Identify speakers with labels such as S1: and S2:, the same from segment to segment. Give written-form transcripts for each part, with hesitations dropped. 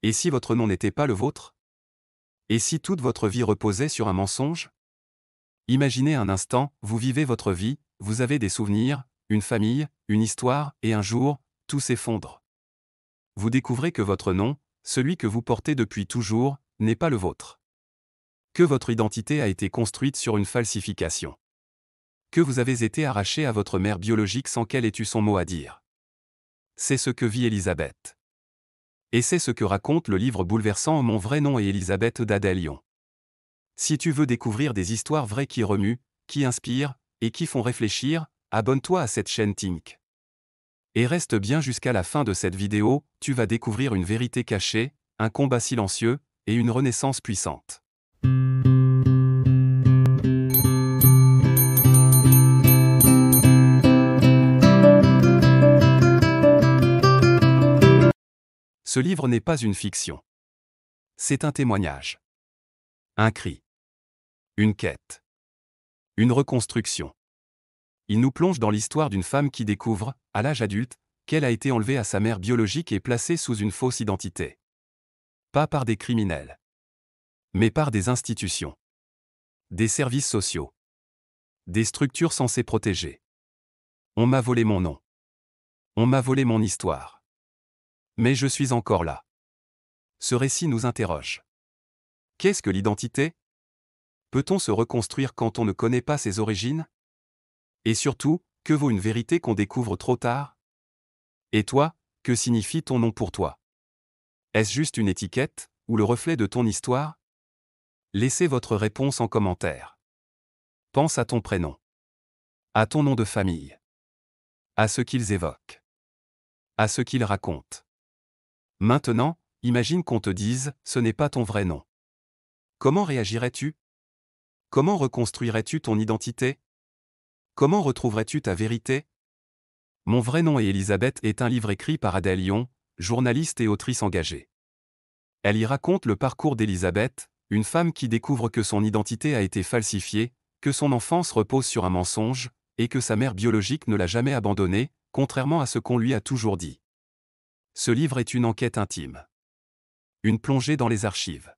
S1: Et si votre nom n'était pas le vôtre? Et si toute votre vie reposait sur un mensonge? Imaginez un instant, vous vivez votre vie, vous avez des souvenirs, une famille, une histoire, et un jour, tout s'effondre. Vous découvrez que votre nom, celui que vous portez depuis toujours, n'est pas le vôtre. Que votre identité a été construite sur une falsification. Que vous avez été arraché à votre mère biologique sans qu'elle ait eu son mot à dire. C'est ce que vit Elisabeth. Et c'est ce que raconte le livre bouleversant Mon vrai nom est Elisabeth d'Adèle Lyon. Si tu veux découvrir des histoires vraies qui remuent, qui inspirent, et qui font réfléchir, abonne-toi à cette chaîne Think. Et reste bien jusqu'à la fin de cette vidéo, tu vas découvrir une vérité cachée, un combat silencieux, et une renaissance puissante. Ce livre n'est pas une fiction. C'est un témoignage. Un cri. Une quête. Une reconstruction. Il nous plonge dans l'histoire d'une femme qui découvre, à l'âge adulte, qu'elle a été enlevée à sa mère biologique et placée sous une fausse identité. Pas par des criminels. Mais par des institutions. Des services sociaux. Des structures censées protéger. On m'a volé mon nom. On m'a volé mon histoire. Mais je suis encore là. Ce récit nous interroge. Qu'est-ce que l'identité? Peut-on se reconstruire quand on ne connaît pas ses origines? Et surtout, que vaut une vérité qu'on découvre trop tard? Et toi, que signifie ton nom pour toi? Est-ce juste une étiquette, ou le reflet de ton histoire? Laissez votre réponse en commentaire. Pense à ton prénom. À ton nom de famille. À ce qu'ils évoquent. À ce qu'ils racontent. Maintenant, imagine qu'on te dise « ce n'est pas ton vrai nom ». Comment réagirais-tu? Comment reconstruirais-tu ton identité? Comment retrouverais-tu ta vérité? Mon vrai nom est Elisabeth est un livre écrit par Adèle Lyon, journaliste et autrice engagée. Elle y raconte le parcours d'Elisabeth, une femme qui découvre que son identité a été falsifiée, que son enfance repose sur un mensonge, et que sa mère biologique ne l'a jamais abandonnée, contrairement à ce qu'on lui a toujours dit. Ce livre est une enquête intime. Une plongée dans les archives.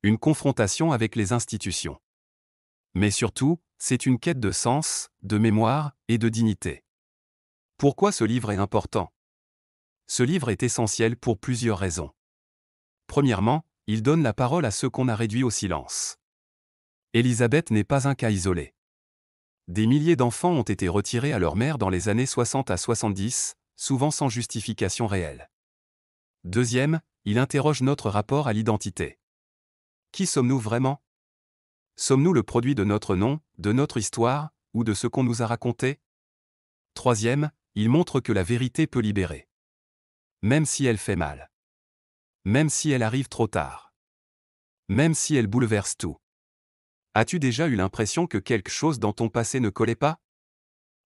S1: Une confrontation avec les institutions. Mais surtout, c'est une quête de sens, de mémoire et de dignité. Pourquoi ce livre est important? Ce livre est essentiel pour plusieurs raisons. Premièrement, il donne la parole à ceux qu'on a réduits au silence. Elisabeth n'est pas un cas isolé. Des milliers d'enfants ont été retirés à leur mère dans les années 60 à 70, souvent sans justification réelle. Deuxième, il interroge notre rapport à l'identité. Qui sommes-nous vraiment? Sommes-nous le produit de notre nom, de notre histoire, ou de ce qu'on nous a raconté? Troisième, il montre que la vérité peut libérer. Même si elle fait mal. Même si elle arrive trop tard. Même si elle bouleverse tout. As-tu déjà eu l'impression que quelque chose dans ton passé ne collait pas?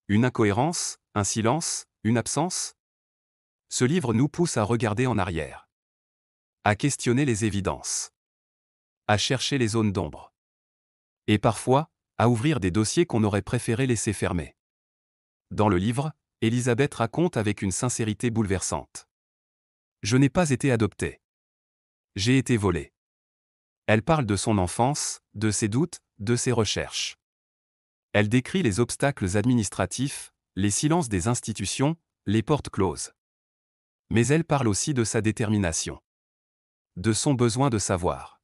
S1: Une incohérence, un silence, une absence? Ce livre nous pousse à regarder en arrière. À questionner les évidences. À chercher les zones d'ombre. Et parfois, à ouvrir des dossiers qu'on aurait préféré laisser fermés. Dans le livre, Elisabeth raconte avec une sincérité bouleversante. Je n'ai pas été adoptée. J'ai été volée. Elle parle de son enfance, de ses doutes, de ses recherches. Elle décrit les obstacles administratifs, les silences des institutions, les portes closes. Mais elle parle aussi de sa détermination. De son besoin de savoir.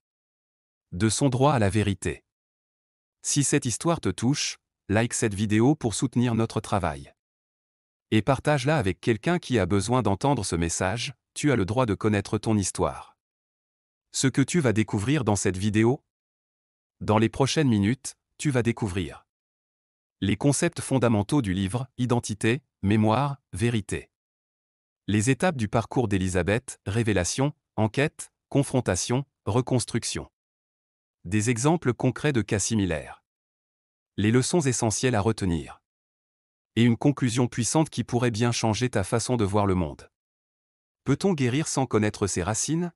S1: De son droit à la vérité. Si cette histoire te touche, like cette vidéo pour soutenir notre travail. Et partage-la avec quelqu'un qui a besoin d'entendre ce message, tu as le droit de connaître ton histoire. Ce que tu vas découvrir dans cette vidéo? Dans les prochaines minutes, tu vas découvrir les concepts fondamentaux du livre, identité, mémoire, vérité. Les étapes du parcours d'Elisabeth, révélation, enquête, confrontation, reconstruction. Des exemples concrets de cas similaires. Les leçons essentielles à retenir. Et une conclusion puissante qui pourrait bien changer ta façon de voir le monde. Peut-on guérir sans connaître ses racines?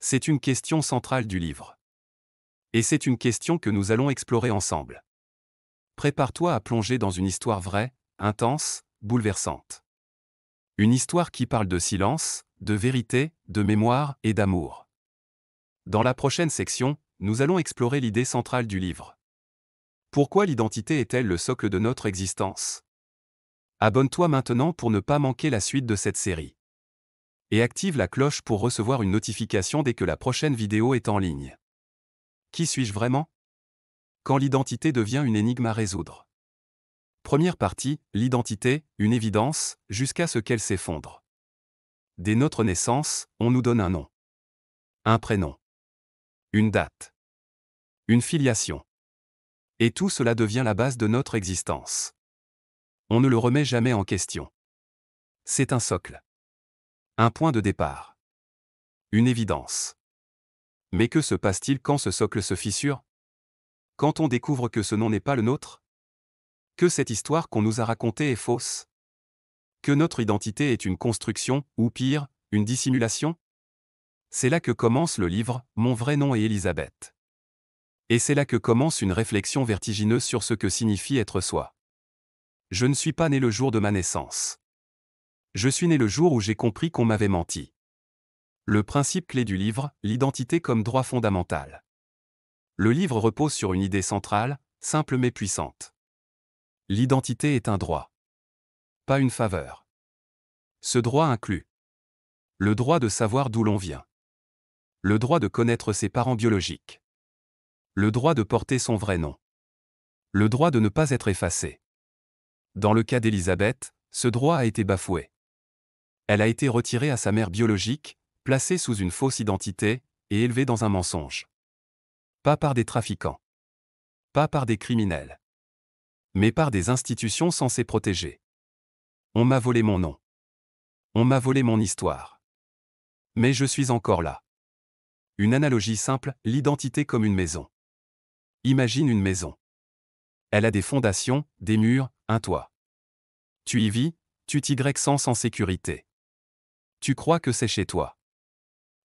S1: C'est une question centrale du livre. Et c'est une question que nous allons explorer ensemble. Prépare-toi à plonger dans une histoire vraie, intense, bouleversante. Une histoire qui parle de silence, de vérité, de mémoire et d'amour. Dans la prochaine section, nous allons explorer l'idée centrale du livre. Pourquoi l'identité est-elle le socle de notre existence? Abonne-toi maintenant pour ne pas manquer la suite de cette série. Et active la cloche pour recevoir une notification dès que la prochaine vidéo est en ligne. Qui suis-je vraiment? Quand l'identité devient une énigme à résoudre. Première partie, l'identité, une évidence, jusqu'à ce qu'elle s'effondre. Dès notre naissance, on nous donne un nom. Un prénom. Une date. Une filiation. Et tout cela devient la base de notre existence. On ne le remet jamais en question. C'est un socle. Un point de départ. Une évidence. Mais que se passe-t-il quand ce socle se fissure? Quand on découvre que ce nom n'est pas le nôtre? Que cette histoire qu'on nous a racontée est fausse? Que notre identité est une construction, ou pire, une dissimulation? C'est là que commence le livre « Mon vrai nom est Elisabeth ». Et c'est là que commence une réflexion vertigineuse sur ce que signifie être soi. Je ne suis pas né le jour de ma naissance. Je suis né le jour où j'ai compris qu'on m'avait menti. Le principe clé du livre, l'identité comme droit fondamental. Le livre repose sur une idée centrale, simple mais puissante. L'identité est un droit. Pas une faveur. Ce droit inclut le droit de savoir d'où l'on vient. Le droit de connaître ses parents biologiques. Le droit de porter son vrai nom. Le droit de ne pas être effacé. Dans le cas d'Elisabeth, ce droit a été bafoué. Elle a été retirée à sa mère biologique, placée sous une fausse identité, et élevée dans un mensonge. Pas par des trafiquants. Pas par des criminels. Mais par des institutions censées protéger. On m'a volé mon nom. On m'a volé mon histoire. Mais je suis encore là. Une analogie simple, l'identité comme une maison. Imagine une maison. Elle a des fondations, des murs, un toit. Tu y vis, tu t'y sens en sécurité. Tu crois que c'est chez toi.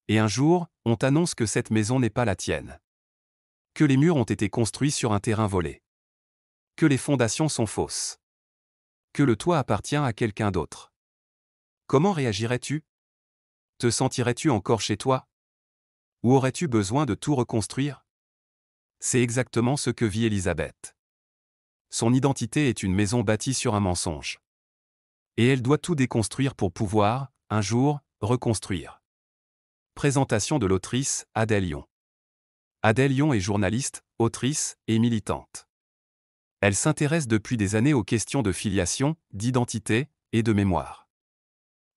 S1: Et un jour, on t'annonce que cette maison n'est pas la tienne. Que les murs ont été construits sur un terrain volé. Que les fondations sont fausses. Que le toit appartient à quelqu'un d'autre. Comment réagirais-tu? Te sentirais-tu encore chez toi? Ou aurais-tu besoin de tout reconstruire? C'est exactement ce que vit Elisabeth. Son identité est une maison bâtie sur un mensonge. Et elle doit tout déconstruire pour pouvoir, un jour, reconstruire. Présentation de l'autrice, Adèle Yon. Adèle Yon est journaliste, autrice et militante. Elle s'intéresse depuis des années aux questions de filiation, d'identité et de mémoire.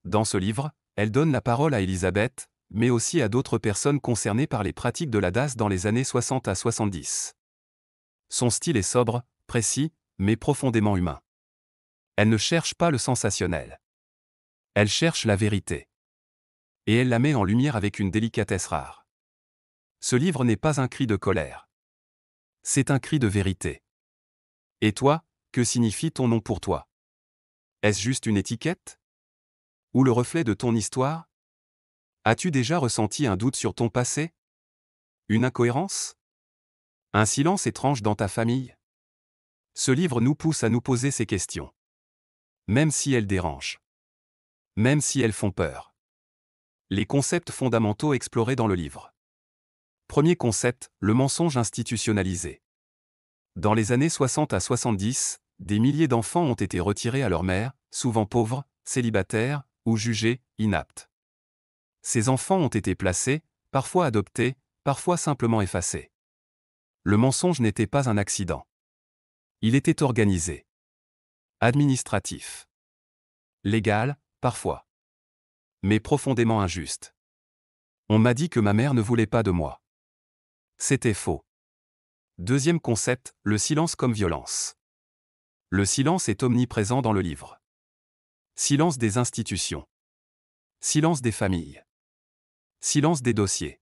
S1: Dans ce livre, elle donne la parole à Elisabeth, mais aussi à d'autres personnes concernées par les pratiques de la DASS dans les années 60 à 70. Son style est sobre, précis, mais profondément humain. Elle ne cherche pas le sensationnel. Elle cherche la vérité. Et elle la met en lumière avec une délicatesse rare. Ce livre n'est pas un cri de colère. C'est un cri de vérité. Et toi, que signifie ton nom pour toi? Est-ce juste une étiquette? Ou le reflet de ton histoire? As-tu déjà ressenti un doute sur ton passé? Une incohérence? Un silence étrange dans ta famille? Ce livre nous pousse à nous poser ces questions. Même si elles dérangent. Même si elles font peur. Les concepts fondamentaux explorés dans le livre. Premier concept, le mensonge institutionnalisé. Dans les années 60 à 70, des milliers d'enfants ont été retirés à leur mère, souvent pauvres, célibataires, ou jugés inaptes. Ces enfants ont été placés, parfois adoptés, parfois simplement effacés. Le mensonge n'était pas un accident. Il était organisé. Administratif. Légal, parfois. Mais profondément injuste. On m'a dit que ma mère ne voulait pas de moi. C'était faux. Deuxième concept, le silence comme violence. Le silence est omniprésent dans le livre. Silence des institutions. Silence des familles. Silence des dossiers.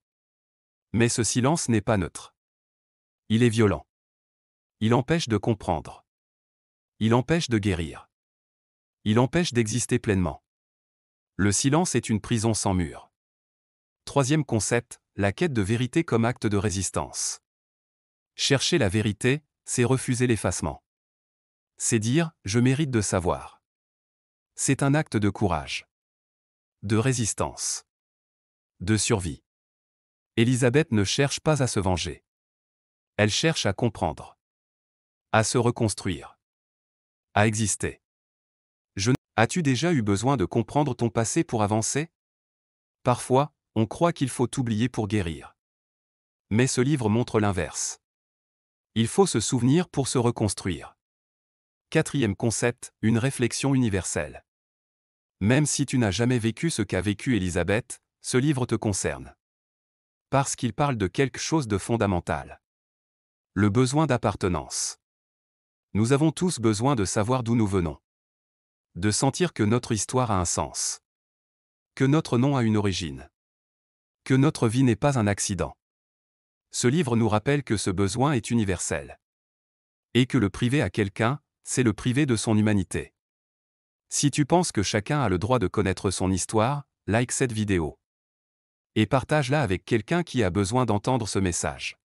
S1: Mais ce silence n'est pas neutre. Il est violent. Il empêche de comprendre. Il empêche de guérir. Il empêche d'exister pleinement. Le silence est une prison sans mur. Troisième concept, la quête de vérité comme acte de résistance. Chercher la vérité, c'est refuser l'effacement. C'est dire « je mérite de savoir ». C'est un acte de courage. de résistance, de survie. Élisabeth ne cherche pas à se venger. Elle cherche à comprendre, à se reconstruire, à exister. As-tu déjà eu besoin de comprendre ton passé pour avancer? Parfois, on croit qu'il faut oublier pour guérir. Mais ce livre montre l'inverse. Il faut se souvenir pour se reconstruire. Quatrième concept, une réflexion universelle. Même si tu n'as jamais vécu ce qu'a vécu Élisabeth, ce livre te concerne. Parce qu'il parle de quelque chose de fondamental. Le besoin d'appartenance. Nous avons tous besoin de savoir d'où nous venons. De sentir que notre histoire a un sens. Que notre nom a une origine. Que notre vie n'est pas un accident. Ce livre nous rappelle que ce besoin est universel. Et que le priver à quelqu'un, c'est le priver de son humanité. Si tu penses que chacun a le droit de connaître son histoire, like cette vidéo. Et partage-la avec quelqu'un qui a besoin d'entendre ce message.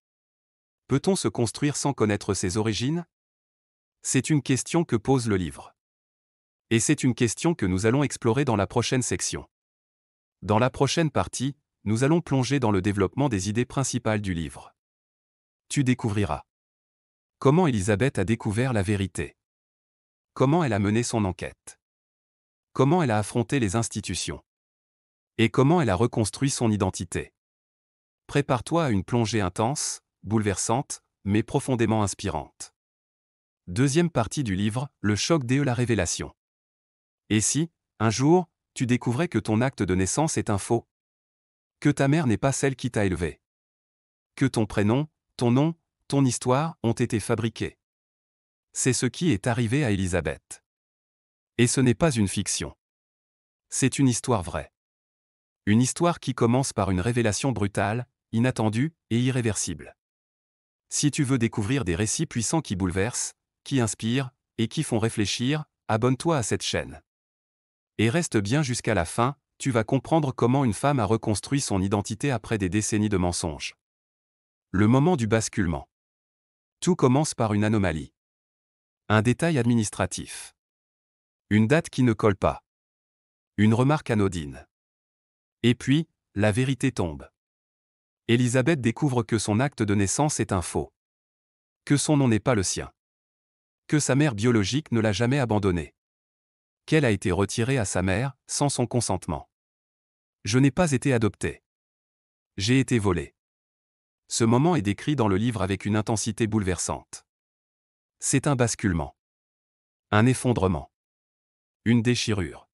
S1: Peut-on se construire sans connaître ses origines? C'est une question que pose le livre. Et c'est une question que nous allons explorer dans la prochaine section. Dans la prochaine partie, nous allons plonger dans le développement des idées principales du livre. Tu découvriras comment Élisabeth a découvert la vérité. Comment elle a mené son enquête. Comment elle a affronté les institutions. Et comment elle a reconstruit son identité. Prépare-toi à une plongée intense, bouleversante, mais profondément inspirante. Deuxième partie du livre, le choc de la révélation. Et si, un jour, tu découvrais que ton acte de naissance est un faux? Que ta mère n'est pas celle qui t'a élevé? Que ton prénom, ton nom, ton histoire ont été fabriqués? C'est ce qui est arrivé à Élisabeth. Et ce n'est pas une fiction. C'est une histoire vraie. Une histoire qui commence par une révélation brutale, inattendue et irréversible. Si tu veux découvrir des récits puissants qui bouleversent, qui inspirent et qui font réfléchir, abonne-toi à cette chaîne. Et reste bien jusqu'à la fin, tu vas comprendre comment une femme a reconstruit son identité après des décennies de mensonges. Le moment du basculement. Tout commence par une anomalie. Un détail administratif. Une date qui ne colle pas. Une remarque anodine. Et puis, la vérité tombe. Élisabeth découvre que son acte de naissance est un faux. Que son nom n'est pas le sien. Que sa mère biologique ne l'a jamais abandonnée. Qu'elle a été retirée à sa mère, sans son consentement. Je n'ai pas été adoptée. J'ai été volée. Ce moment est décrit dans le livre avec une intensité bouleversante. C'est un basculement. Un effondrement. Une déchirure.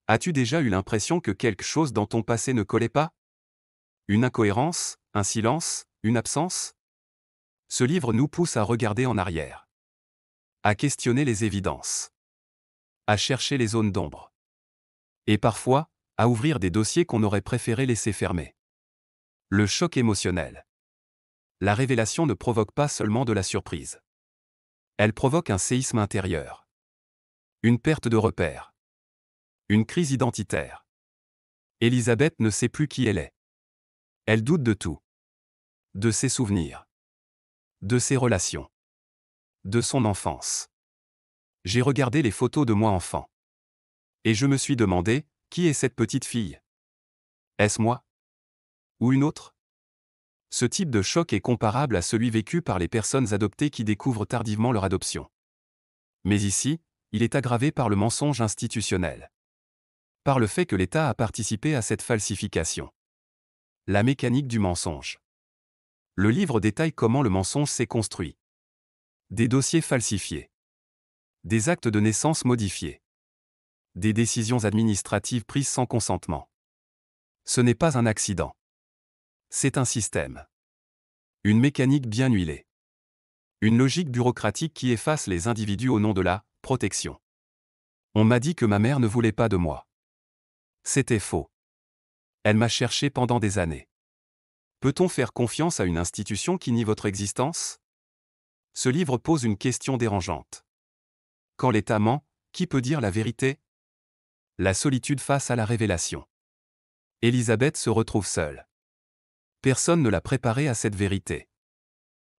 S1: As-tu déjà eu l'impression que quelque chose dans ton passé ne collait pas? Une incohérence, un silence, une absence? Ce livre nous pousse à regarder en arrière. À questionner les évidences. À chercher les zones d'ombre. Et parfois, à ouvrir des dossiers qu'on aurait préféré laisser fermés. Le choc émotionnel. La révélation ne provoque pas seulement de la surprise. Elle provoque un séisme intérieur. Une perte de repères. Une crise identitaire. Élisabeth ne sait plus qui elle est. Elle doute de tout. De ses souvenirs. De ses relations. De son enfance. J'ai regardé les photos de moi enfant. Et je me suis demandé, qui est cette petite fille? Est-ce moi? Ou une autre? Ce type de choc est comparable à celui vécu par les personnes adoptées qui découvrent tardivement leur adoption. Mais ici, il est aggravé par le mensonge institutionnel. Par le fait que l'État a participé à cette falsification. La mécanique du mensonge. Le livre détaille comment le mensonge s'est construit. Des dossiers falsifiés. Des actes de naissance modifiés. Des décisions administratives prises sans consentement. Ce n'est pas un accident. C'est un système. Une mécanique bien huilée. Une logique bureaucratique qui efface les individus au nom de la protection. On m'a dit que ma mère ne voulait pas de moi. C'était faux. Elle m'a cherché pendant des années. Peut-on faire confiance à une institution qui nie votre existence? Ce livre pose une question dérangeante. Quand l'État ment, qui peut dire la vérité? La solitude face à la révélation. Élisabeth se retrouve seule. Personne ne l'a préparée à cette vérité.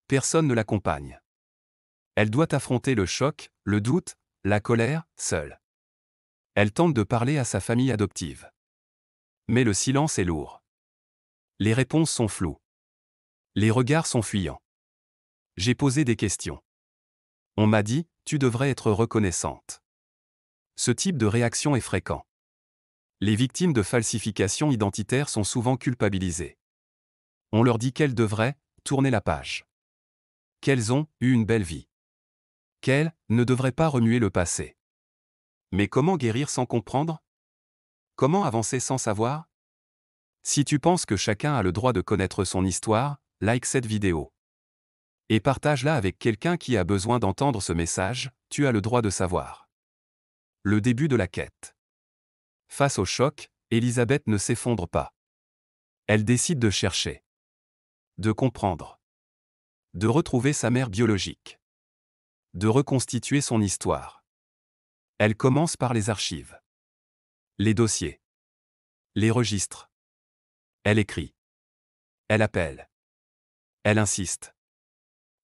S1: Personne ne l'accompagne. Elle doit affronter le choc, le doute, la colère, seule. Elle tente de parler à sa famille adoptive. Mais le silence est lourd. Les réponses sont floues. Les regards sont fuyants. J'ai posé des questions. On m'a dit, tu devrais être reconnaissante. Ce type de réaction est fréquent. Les victimes de falsifications identitaires sont souvent culpabilisées. On leur dit qu'elles devraient tourner la page. Qu'elles ont eu une belle vie. Qu'elles ne devraient pas remuer le passé. Mais comment guérir sans comprendre? Comment avancer sans savoir? Si tu penses que chacun a le droit de connaître son histoire, like cette vidéo. Et partage-la avec quelqu'un qui a besoin d'entendre ce message, tu as le droit de savoir. Le début de la quête. Face au choc, Elisabeth ne s'effondre pas. Elle décide de chercher. De comprendre. De retrouver sa mère biologique. De reconstituer son histoire. Elle commence par les archives. Les dossiers. Les registres. Elle écrit. Elle appelle. Elle insiste.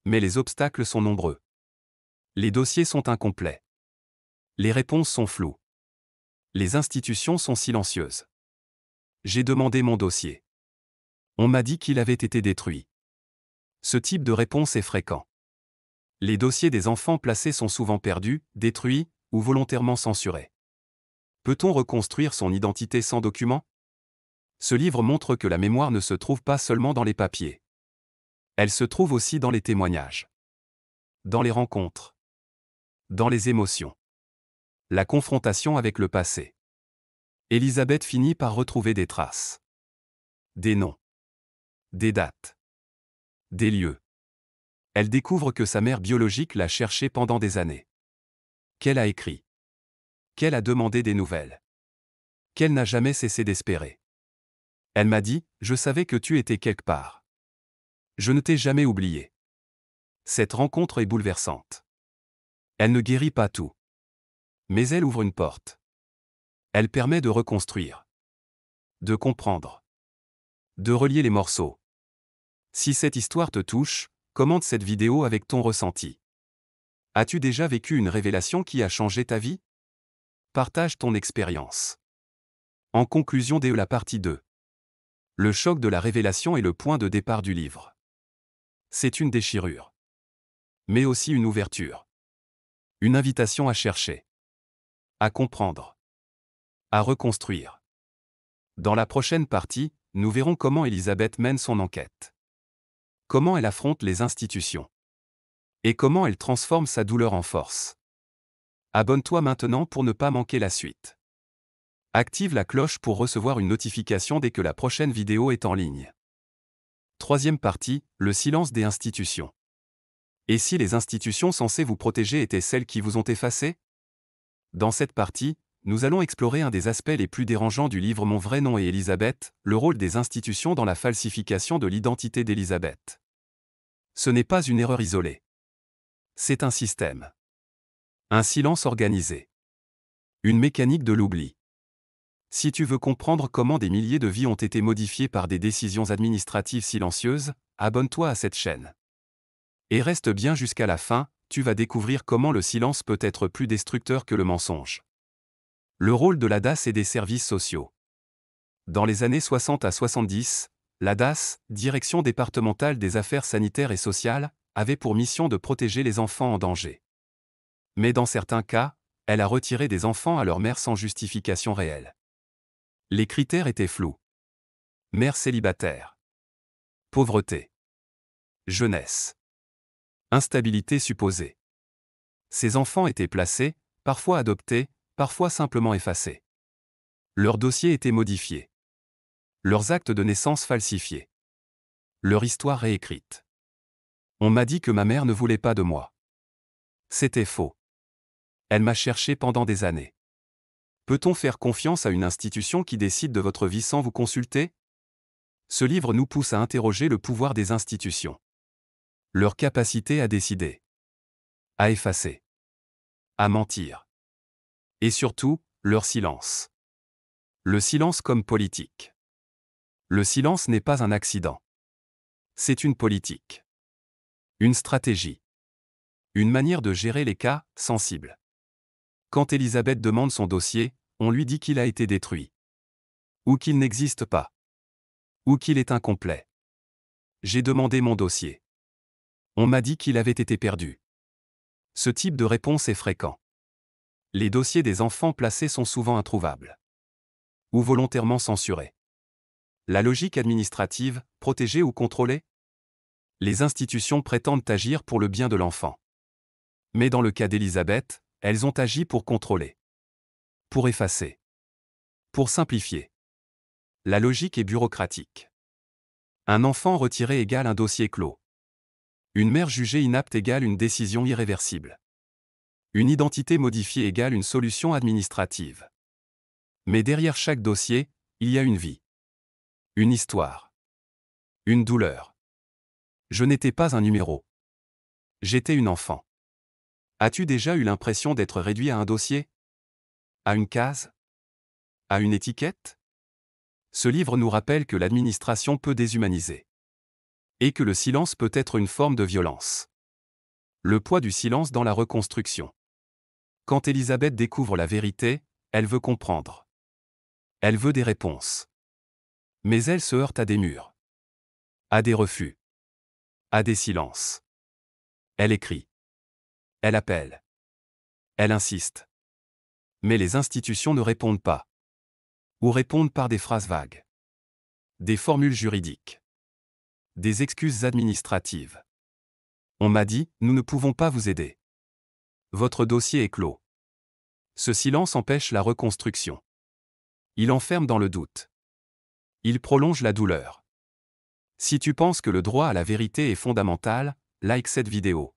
S1: Mais les obstacles sont nombreux. Les dossiers sont incomplets. Les réponses sont floues. Les institutions sont silencieuses. J'ai demandé mon dossier. On m'a dit qu'il avait été détruit. Ce type de réponse est fréquent. Les dossiers des enfants placés sont souvent perdus, détruits ou volontairement censurés. Peut-on reconstruire son identité sans document? Ce livre montre que la mémoire ne se trouve pas seulement dans les papiers. Elle se trouve aussi dans les témoignages. Dans les rencontres. Dans les émotions. La confrontation avec le passé. Elisabeth finit par retrouver des traces. Des noms. Des dates. Des lieux. Elle découvre que sa mère biologique l'a cherchée pendant des années. Qu'elle a écrit. Qu'elle a demandé des nouvelles. Qu'elle n'a jamais cessé d'espérer. Elle m'a dit, je savais que tu étais quelque part. Je ne t'ai jamais oublié. Cette rencontre est bouleversante. Elle ne guérit pas tout. Mais elle ouvre une porte. Elle permet de reconstruire. De comprendre. De relier les morceaux. Si cette histoire te touche, commente cette vidéo avec ton ressenti. As-tu déjà vécu une révélation qui a changé ta vie? Partage ton expérience. En conclusion de la partie 2. Le choc de la révélation est le point de départ du livre. C'est une déchirure. Mais aussi une ouverture. Une invitation à chercher. À comprendre. À reconstruire. Dans la prochaine partie, nous verrons comment Elisabeth mène son enquête. Comment elle affronte les institutions. Et comment elle transforme sa douleur en force. Abonne-toi maintenant pour ne pas manquer la suite. Active la cloche pour recevoir une notification dès que la prochaine vidéo est en ligne. Troisième partie, le silence des institutions. Et si les institutions censées vous protéger étaient celles qui vous ont effacé? Dans cette partie, nous allons explorer un des aspects les plus dérangeants du livre Mon vrai nom est Elisabeth, le rôle des institutions dans la falsification de l'identité d'Elisabeth. Ce n'est pas une erreur isolée. C'est un système. Un silence organisé. Une mécanique de l'oubli. Si tu veux comprendre comment des milliers de vies ont été modifiées par des décisions administratives silencieuses, abonne-toi à cette chaîne. Et reste bien jusqu'à la fin, tu vas découvrir comment le silence peut être plus destructeur que le mensonge. Le rôle de la DAS et des services sociaux. Dans les années 60 à 70, la DAS, Direction départementale des affaires sanitaires et sociales, avait pour mission de protéger les enfants en danger. Mais dans certains cas, elle a retiré des enfants à leur mère sans justification réelle. Les critères étaient flous. Mère célibataire. Pauvreté. Jeunesse. Instabilité supposée. Ces enfants étaient placés, parfois adoptés, parfois simplement effacés. Leurs dossiers étaient modifiés. Leurs actes de naissance falsifiés. Leur histoire réécrite. On m'a dit que ma mère ne voulait pas de moi. C'était faux. Elle m'a cherché pendant des années. Peut-on faire confiance à une institution qui décide de votre vie sans vous consulter? Ce livre nous pousse à interroger le pouvoir des institutions. Leur capacité à décider. À effacer. À mentir. Et surtout, leur silence. Le silence comme politique. Le silence n'est pas un accident. C'est une politique. Une stratégie. Une manière de gérer les cas sensibles. Quand Elisabeth demande son dossier, on lui dit qu'il a été détruit. Ou qu'il n'existe pas. Ou qu'il est incomplet. J'ai demandé mon dossier. On m'a dit qu'il avait été perdu. Ce type de réponse est fréquent. Les dossiers des enfants placés sont souvent introuvables. Ou volontairement censurés. La logique administrative, protégée ou contrôlée? Les institutions prétendent agir pour le bien de l'enfant. Mais dans le cas d'Elisabeth, elles ont agi pour contrôler. Pour effacer. Pour simplifier. La logique est bureaucratique. Un enfant retiré égale un dossier clos. Une mère jugée inapte égale une décision irréversible. Une identité modifiée égale une solution administrative. Mais derrière chaque dossier, il y a une vie. Une histoire. Une douleur. Je n'étais pas un numéro. J'étais une enfant. As-tu déjà eu l'impression d'être réduit à un dossier? À une case? À une étiquette? Ce livre nous rappelle que l'administration peut déshumaniser. Et que le silence peut être une forme de violence. Le poids du silence dans la reconstruction. Quand Elisabeth découvre la vérité, elle veut comprendre. Elle veut des réponses. Mais elle se heurte à des murs. À des refus. À des silences. Elle écrit. Elle appelle. Elle insiste. Mais les institutions ne répondent pas. Ou répondent par des phrases vagues. Des formules juridiques. Des excuses administratives. On m'a dit, nous ne pouvons pas vous aider. Votre dossier est clos. Ce silence empêche la reconstruction. Il enferme dans le doute. Il prolonge la douleur. Si tu penses que le droit à la vérité est fondamental, like cette vidéo.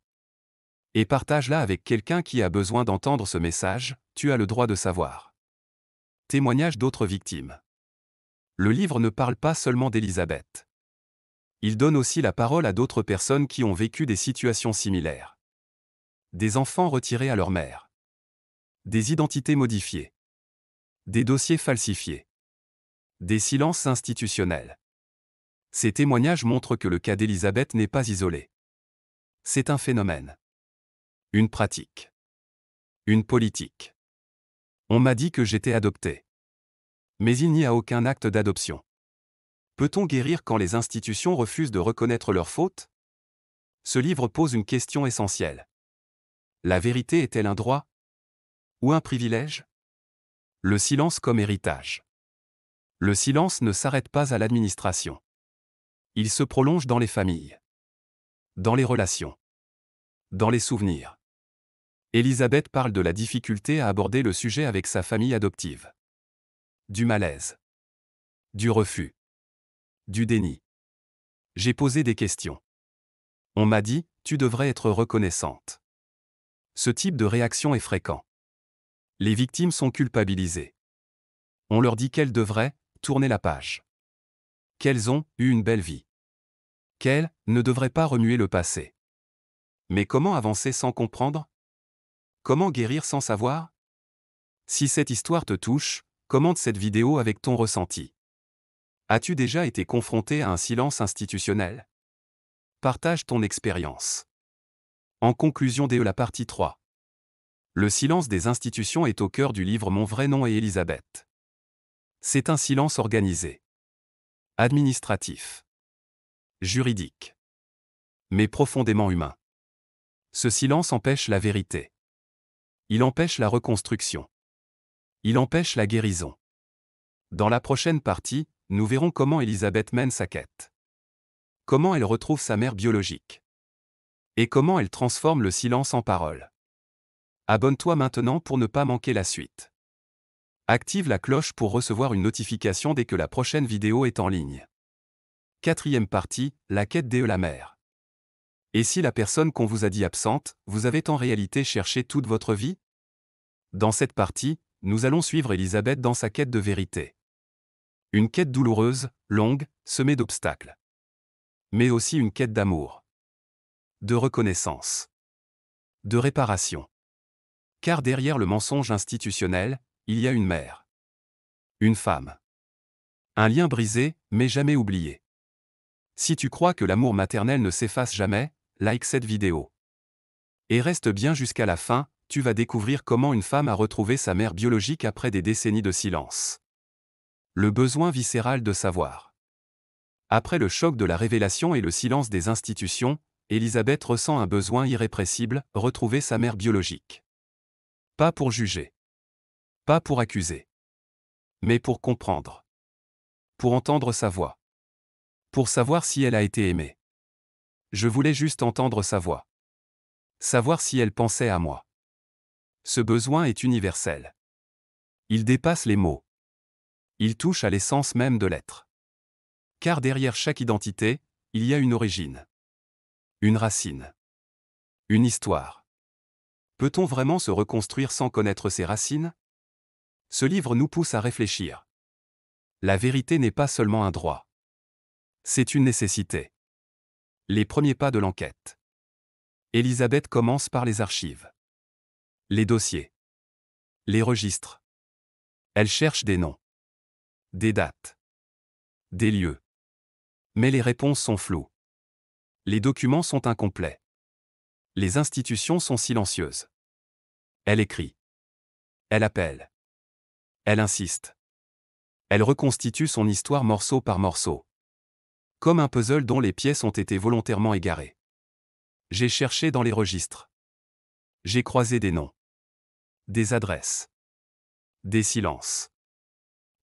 S1: Et partage-la avec quelqu'un qui a besoin d'entendre ce message, tu as le droit de savoir. Témoignage d'autres victimes. Le livre ne parle pas seulement d'Elisabeth. Il donne aussi la parole à d'autres personnes qui ont vécu des situations similaires. Des enfants retirés à leur mère. Des identités modifiées. Des dossiers falsifiés. Des silences institutionnels. Ces témoignages montrent que le cas d'Elisabeth n'est pas isolé. C'est un phénomène. Une pratique. Une politique. On m'a dit que j'étais adopté. Mais il n'y a aucun acte d'adoption. Peut-on guérir quand les institutions refusent de reconnaître leurs fautes? Ce livre pose une question essentielle. La vérité est-elle un droit? Ou un privilège? Le silence comme héritage. Le silence ne s'arrête pas à l'administration. Il se prolonge dans les familles. Dans les relations. Dans les souvenirs. Elisabeth parle de la difficulté à aborder le sujet avec sa famille adoptive. Du malaise. Du refus. Du déni. J'ai posé des questions. On m'a dit, tu devrais être reconnaissante. Ce type de réaction est fréquent. Les victimes sont culpabilisées. On leur dit qu'elles devraient tourner la page. Qu'elles ont eu une belle vie. Qu'elles ne devraient pas remuer le passé. Mais comment avancer sans comprendre? Comment guérir sans savoir? Si cette histoire te touche, commente cette vidéo avec ton ressenti. As-tu déjà été confronté à un silence institutionnel? Partage ton expérience. En conclusion de la partie 3. Le silence des institutions est au cœur du livre Mon vrai nom est Elisabeth. C'est un silence organisé. Administratif. Juridique. Mais profondément humain. Ce silence empêche la vérité. Il empêche la reconstruction. Il empêche la guérison. Dans la prochaine partie, nous verrons comment Elisabeth mène sa quête. Comment elle retrouve sa mère biologique. Et comment elle transforme le silence en parole. Abonne-toi maintenant pour ne pas manquer la suite. Active la cloche pour recevoir une notification dès que la prochaine vidéo est en ligne. 4e partie, la quête de la mère. Et si la personne qu'on vous a dit absente, vous avez en réalité cherché toute votre vie? Dans cette partie, nous allons suivre Elisabeth dans sa quête de vérité. Une quête douloureuse, longue, semée d'obstacles. Mais aussi une quête d'amour. De reconnaissance. De réparation. Car derrière le mensonge institutionnel, il y a une mère. Une femme. Un lien brisé, mais jamais oublié. Si tu crois que l'amour maternel ne s'efface jamais, like cette vidéo. Et reste bien jusqu'à la fin, tu vas découvrir comment une femme a retrouvé sa mère biologique après des décennies de silence. Le besoin viscéral de savoir. Après le choc de la révélation et le silence des institutions, Elisabeth ressent un besoin irrépressible, retrouver sa mère biologique. Pas pour juger. Pas pour accuser. Mais pour comprendre. Pour entendre sa voix. Pour savoir si elle a été aimée. Je voulais juste entendre sa voix. Savoir si elle pensait à moi. Ce besoin est universel. Il dépasse les mots. Il touche à l'essence même de l'être. Car derrière chaque identité, il y a une origine. Une racine. Une histoire. Peut-on vraiment se reconstruire sans connaître ses racines? Ce livre nous pousse à réfléchir. La vérité n'est pas seulement un droit. C'est une nécessité. Les premiers pas de l'enquête. Elisabeth commence par les archives. Les dossiers. Les registres. Elle cherche des noms. Des dates. Des lieux. Mais les réponses sont floues. Les documents sont incomplets. Les institutions sont silencieuses. Elle écrit. Elle appelle. Elle insiste. Elle reconstitue son histoire morceau par morceau. Comme un puzzle dont les pièces ont été volontairement égarées. J'ai cherché dans les registres. J'ai croisé des noms. Des adresses. Des silences.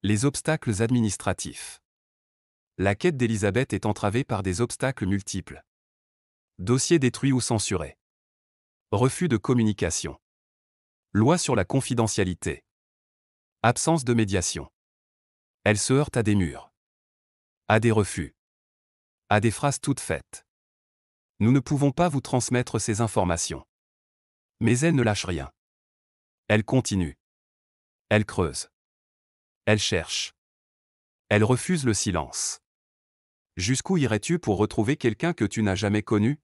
S1: Les obstacles administratifs. La quête d'Elisabeth est entravée par des obstacles multiples. Dossiers détruits ou censurés. Refus de communication. Loi sur la confidentialité. Absence de médiation. Elle se heurte à des murs. À des refus. À des phrases toutes faites. Nous ne pouvons pas vous transmettre ces informations. Mais elle ne lâche rien. Elle continue. Elle creuse. Elle cherche. Elle refuse le silence. Jusqu'où irais-tu pour retrouver quelqu'un que tu n'as jamais connu?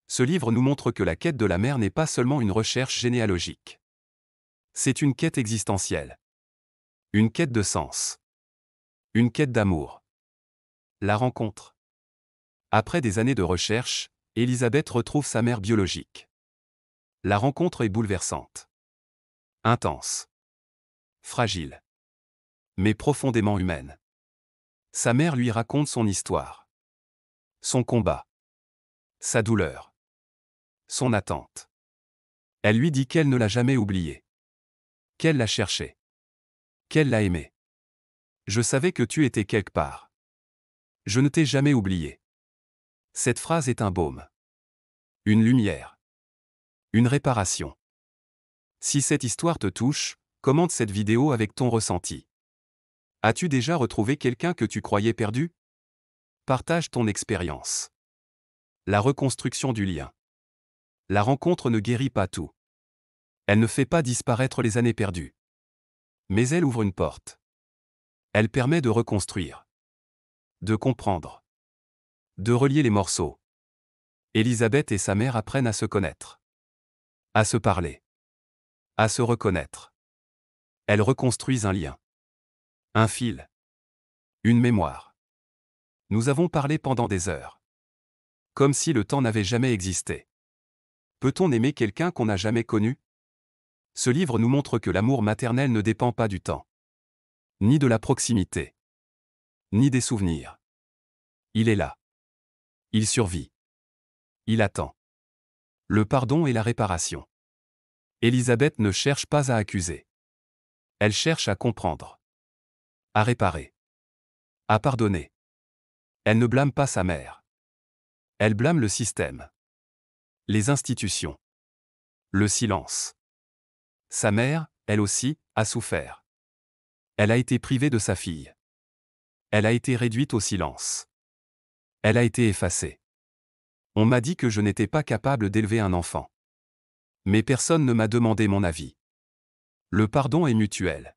S1: Ce livre nous montre que la quête de la mère n'est pas seulement une recherche généalogique. C'est une quête existentielle. Une quête de sens. Une quête d'amour. La rencontre. Après des années de recherche, Elisabeth retrouve sa mère biologique. La rencontre est bouleversante. Intense. Fragile. Mais profondément humaine. Sa mère lui raconte son histoire. Son combat. Sa douleur. Son attente. Elle lui dit qu'elle ne l'a jamais oublié. Qu'elle l'a cherché. Qu'elle l'a aimé. Je savais que tu étais quelque part. Je ne t'ai jamais oublié. Cette phrase est un baume. Une lumière. Une réparation. Si cette histoire te touche, commente cette vidéo avec ton ressenti. As-tu déjà retrouvé quelqu'un que tu croyais perdu? Partage ton expérience. La reconstruction du lien. La rencontre ne guérit pas tout. Elle ne fait pas disparaître les années perdues. Mais elle ouvre une porte. Elle permet de reconstruire. De comprendre. De relier les morceaux. Elisabeth et sa mère apprennent à se connaître. À se parler. À se reconnaître. Elles reconstruisent un lien. Un fil. Une mémoire. Nous avons parlé pendant des heures. Comme si le temps n'avait jamais existé. Peut-on aimer quelqu'un qu'on n'a jamais connu? Ce livre nous montre que l'amour maternel ne dépend pas du temps. Ni de la proximité. Ni des souvenirs. Il est là. Il survit. Il attend. Le pardon et la réparation. Elisabeth ne cherche pas à accuser. Elle cherche à comprendre. À réparer. À pardonner. Elle ne blâme pas sa mère. Elle blâme le système. Les institutions. Le silence. Sa mère, elle aussi, a souffert. Elle a été privée de sa fille. Elle a été réduite au silence. Elle a été effacée. On m'a dit que je n'étais pas capable d'élever un enfant. Mais personne ne m'a demandé mon avis. Le pardon est mutuel.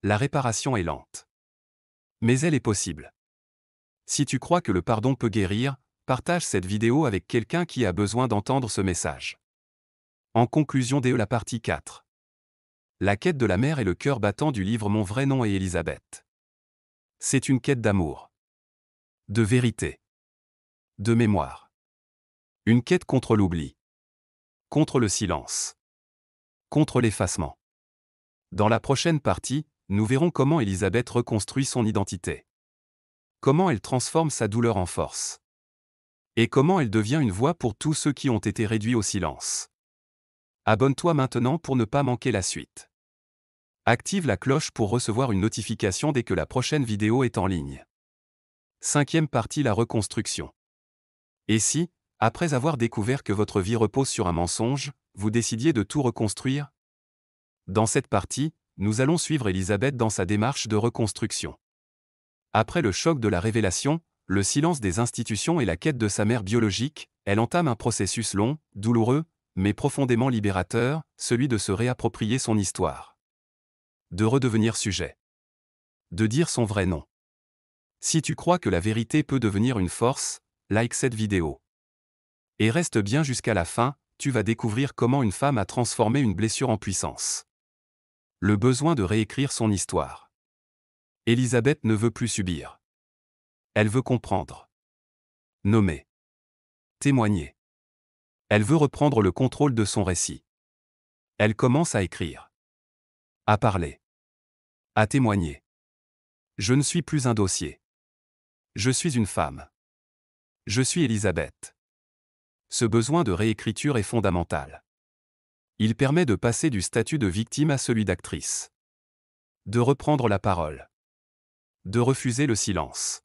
S1: La réparation est lente. Mais elle est possible. Si tu crois que le pardon peut guérir, partage cette vidéo avec quelqu'un qui a besoin d'entendre ce message. En conclusion de la partie 4. La quête de la mère est le cœur battant du livre Mon vrai nom est Elisabeth. C'est une quête d'amour. De vérité. De mémoire. Une quête contre l'oubli. Contre le silence. Contre l'effacement. Dans la prochaine partie, nous verrons comment Elisabeth reconstruit son identité. Comment elle transforme sa douleur en force. Et comment elle devient une voix pour tous ceux qui ont été réduits au silence. Abonne-toi maintenant pour ne pas manquer la suite. Active la cloche pour recevoir une notification dès que la prochaine vidéo est en ligne. 5e partie, la reconstruction. Et si, après avoir découvert que votre vie repose sur un mensonge, vous décidiez de tout reconstruire? Dans cette partie, nous allons suivre Elisabeth dans sa démarche de reconstruction. Après le choc de la révélation, le silence des institutions et la quête de sa mère biologique, elle entame un processus long, douloureux, mais profondément libérateur, celui de se réapproprier son histoire. De redevenir sujet. De dire son vrai nom. Si tu crois que la vérité peut devenir une force, like cette vidéo. Et reste bien jusqu'à la fin, tu vas découvrir comment une femme a transformé une blessure en puissance. Le besoin de réécrire son histoire. Elisabeth ne veut plus subir. Elle veut comprendre. Nommer. Témoigner. Elle veut reprendre le contrôle de son récit. Elle commence à écrire. À parler. À témoigner. Je ne suis plus un dossier. Je suis une femme. Je suis Elisabeth. Ce besoin de réécriture est fondamental. Il permet de passer du statut de victime à celui d'actrice. De reprendre la parole. De refuser le silence.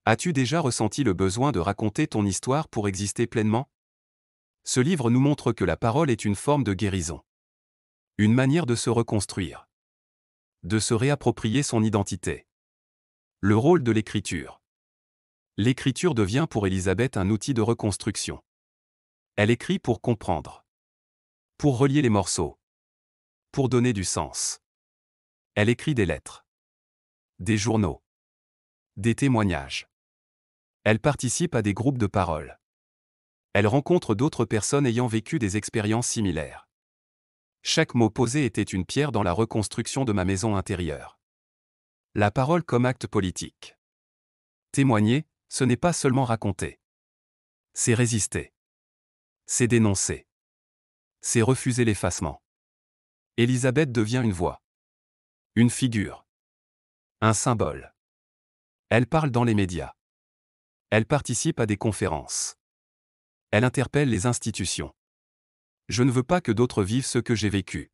S1: As-tu déjà ressenti le besoin de raconter ton histoire pour exister pleinement? Ce livre nous montre que la parole est une forme de guérison. Une manière de se reconstruire. De se réapproprier son identité. Le rôle de l'écriture. L'écriture devient pour Elisabeth un outil de reconstruction. Elle écrit pour comprendre. Pour relier les morceaux. Pour donner du sens. Elle écrit des lettres. Des journaux. Des témoignages. Elle participe à des groupes de parole. Elle rencontre d'autres personnes ayant vécu des expériences similaires. Chaque mot posé était une pierre dans la reconstruction de ma maison intérieure. La parole comme acte politique. Témoigner, ce n'est pas seulement raconter. C'est résister. C'est dénoncer. C'est refuser l'effacement. Elisabeth devient une voix. Une figure. Un symbole. Elle parle dans les médias. Elle participe à des conférences. Elle interpelle les institutions. Je ne veux pas que d'autres vivent ce que j'ai vécu.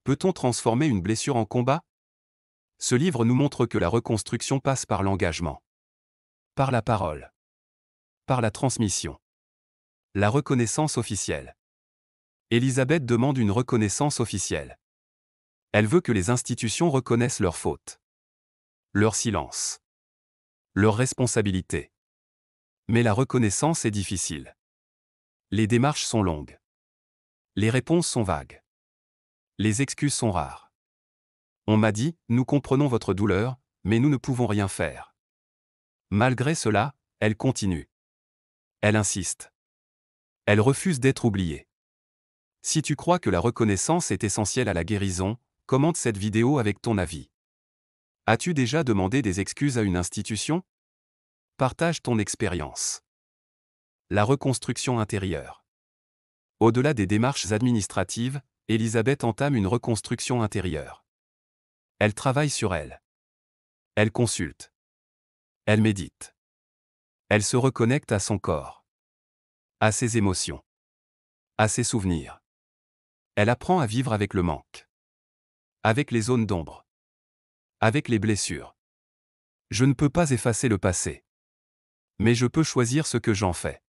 S1: Peut-on transformer une blessure en combat? Ce livre nous montre que la reconstruction passe par l'engagement. Par la parole. Par la transmission. La reconnaissance officielle. Elisabeth demande une reconnaissance officielle. Elle veut que les institutions reconnaissent leurs fautes. Leur silence. Leur responsabilité. Mais la reconnaissance est difficile. Les démarches sont longues. Les réponses sont vagues. Les excuses sont rares. On m'a dit, nous comprenons votre douleur, mais nous ne pouvons rien faire. Malgré cela, elle continue. Elle insiste. Elle refuse d'être oubliée. Si tu crois que la reconnaissance est essentielle à la guérison, commente cette vidéo avec ton avis. As-tu déjà demandé des excuses à une institution? Partage ton expérience. La reconstruction intérieure. Au-delà des démarches administratives, Elisabeth entame une reconstruction intérieure. Elle travaille sur elle. Elle consulte. Elle médite. Elle se reconnecte à son corps. À ses émotions. À ses souvenirs. Elle apprend à vivre avec le manque. Avec les zones d'ombre. Avec les blessures. Je ne peux pas effacer le passé. Mais je peux choisir ce que j'en fais.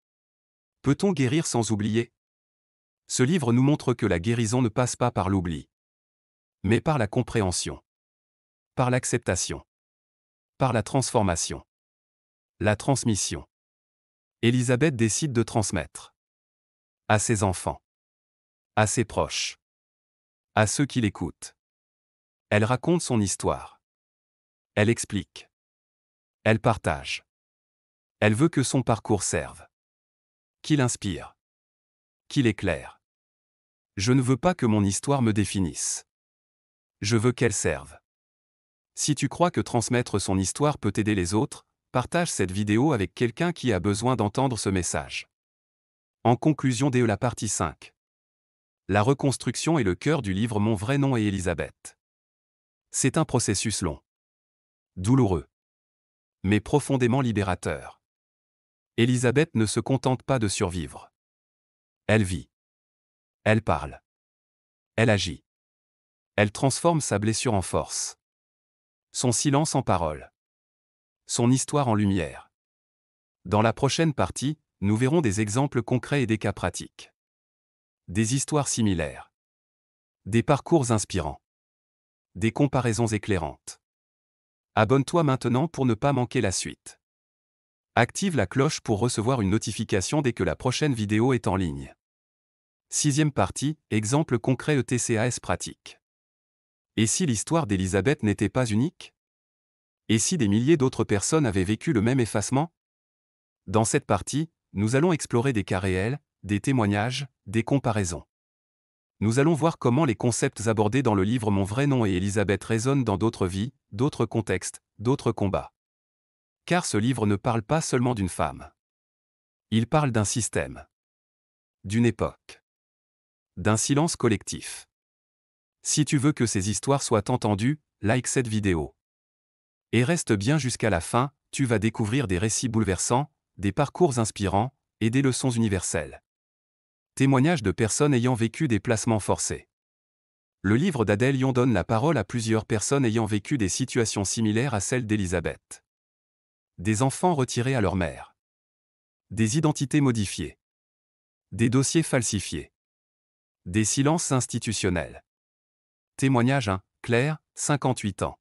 S1: Peut-on guérir sans oublier? Ce livre nous montre que la guérison ne passe pas par l'oubli, mais par la compréhension, par l'acceptation, par la transformation, la transmission. Elisabeth décide de transmettre à ses enfants, à ses proches, à ceux qui l'écoutent. Elle raconte son histoire. Elle explique. Elle partage. Elle veut que son parcours serve. Qu'il inspire. Qu'il éclaire. Je ne veux pas que mon histoire me définisse. Je veux qu'elle serve. Si tu crois que transmettre son histoire peut aider les autres, partage cette vidéo avec quelqu'un qui a besoin d'entendre ce message. En conclusion de la partie 5. La reconstruction est le cœur du livre Mon vrai nom est Elisabeth. C'est un processus long, douloureux, mais profondément libérateur. Élisabeth ne se contente pas de survivre. Elle vit. Elle parle. Elle agit. Elle transforme sa blessure en force. Son silence en parole. Son histoire en lumière. Dans la prochaine partie, nous verrons des exemples concrets et des cas pratiques. Des histoires similaires. Des parcours inspirants. Des comparaisons éclairantes. Abonne-toi maintenant pour ne pas manquer la suite. Active la cloche pour recevoir une notification dès que la prochaine vidéo est en ligne. 6e partie, exemple concret ETCAS pratique. Et si l'histoire d'Élisabeth n'était pas unique? Et si des milliers d'autres personnes avaient vécu le même effacement? Dans cette partie, nous allons explorer des cas réels, des témoignages, des comparaisons. Nous allons voir comment les concepts abordés dans le livre Mon vrai nom et Élisabeth résonnent dans d'autres vies, d'autres contextes, d'autres combats. Car ce livre ne parle pas seulement d'une femme. Il parle d'un système. D'une époque. D'un silence collectif. Si tu veux que ces histoires soient entendues, like cette vidéo. Et reste bien jusqu'à la fin, tu vas découvrir des récits bouleversants, des parcours inspirants, et des leçons universelles. Témoignages de personnes ayant vécu des placements forcés. Le livre d'Adèle Lyon donne la parole à plusieurs personnes ayant vécu des situations similaires à celles d'Élisabeth. Des enfants retirés à leur mère. Des identités modifiées. Des dossiers falsifiés. Des silences institutionnels. Témoignage 1, Claire, 58 ans.